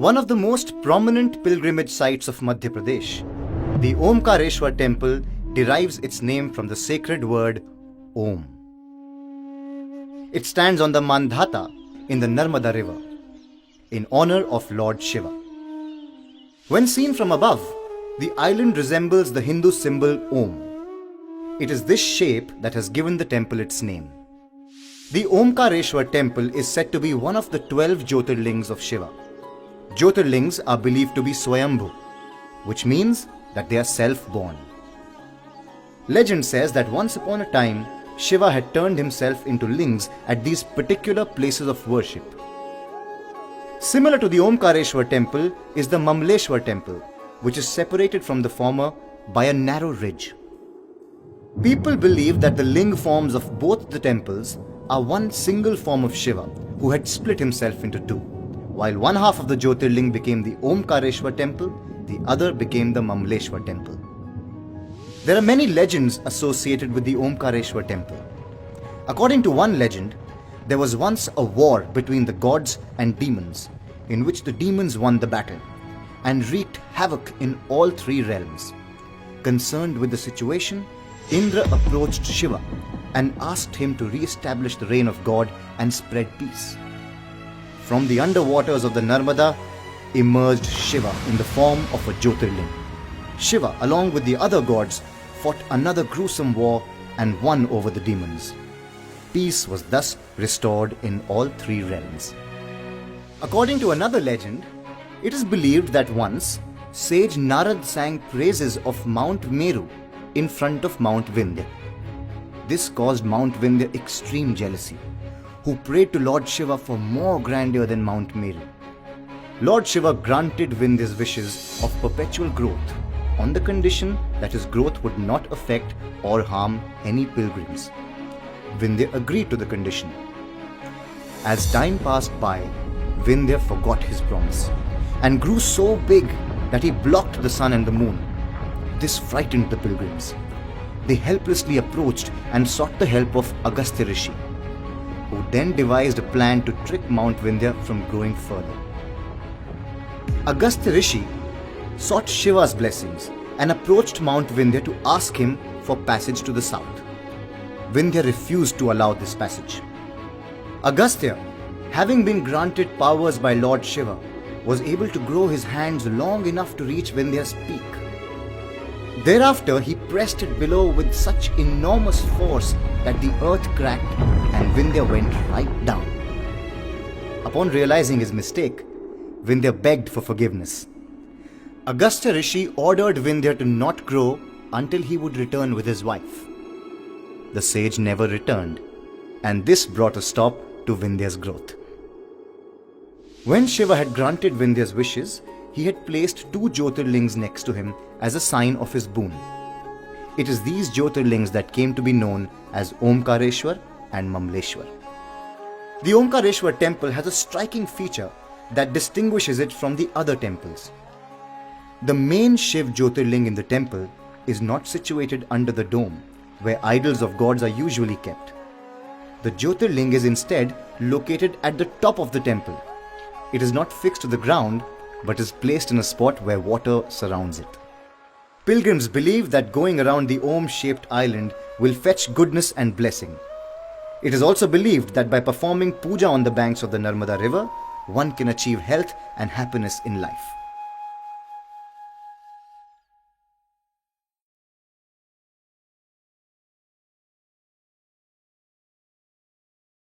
One of the most prominent pilgrimage sites of Madhya Pradesh, the Omkareshwar temple derives its name from the sacred word Om. It stands on the Mandhata in the Narmada river, in honor of Lord Shiva. When seen from above, the island resembles the Hindu symbol Om. It is this shape that has given the temple its name. The Omkareshwar temple is said to be one of the 12 Jyotirlings of Shiva. Jyotirlings are believed to be Swayambhu, which means that they are self-born. Legend says that once upon a time, Shiva had turned himself into lings at these particular places of worship. Similar to the Omkareshwar temple is the Mamleshwar temple, which is separated from the former by a narrow ridge. People believe that the ling forms of both the temples are one single form of Shiva who had split himself into two. While one half of the Jyotirling became the Omkareshwar temple, the other became the Mamleshwar temple. There are many legends associated with the Omkareshwar temple. According to one legend, there was once a war between the gods and demons, in which the demons won the battle and wreaked havoc in all three realms. Concerned with the situation, Indra approached Shiva and asked him to re-establish the reign of God and spread peace. From the underwaters of the Narmada emerged Shiva in the form of a Jyotirling. Shiva, along with the other gods, fought another gruesome war and won over the demons. Peace was thus restored in all three realms. According to another legend, it is believed that once sage Narad sang praises of Mount Meru in front of Mount Vindhya. This caused Mount Vindhya extreme jealousy, who prayed to Lord Shiva for more grandeur than Mount Meru. Lord Shiva granted Vindhya's wishes of perpetual growth on the condition that his growth would not affect or harm any pilgrims. Vindhya agreed to the condition. As time passed by, Vindhya forgot his promise and grew so big that he blocked the sun and the moon. This frightened the pilgrims. They helplessly approached and sought the help of Agastya Rishi, who then devised a plan to trick Mount Vindhya from growing further. Agastya Rishi sought Shiva's blessings and approached Mount Vindhya to ask him for passage to the south. Vindhya refused to allow this passage. Agastya, having been granted powers by Lord Shiva, was able to grow his hands long enough to reach Vindhya's peak. Thereafter, he pressed it below with such enormous force that the earth cracked and Vindhya went right down. Upon realizing his mistake, Vindhya begged for forgiveness. Agastya Rishi ordered Vindhya to not grow until he would return with his wife. The sage never returned, and this brought a stop to Vindhya's growth. When Shiva had granted Vindhya's wishes, he had placed two Jyotirlings next to him as a sign of his boon. It is these Jyotirlings that came to be known as Omkareshwar and Mamleshwar. The Omkareshwar temple has a striking feature that distinguishes it from the other temples. The main Shiv Jyotirling in the temple is not situated under the dome, where idols of gods are usually kept. The Jyotirling is instead located at the top of the temple. It is not fixed to the ground, but is placed in a spot where water surrounds it. Pilgrims believe that going around the Om-shaped island will fetch goodness and blessing. It is also believed that by performing puja on the banks of the Narmada river, one can achieve health and happiness in life.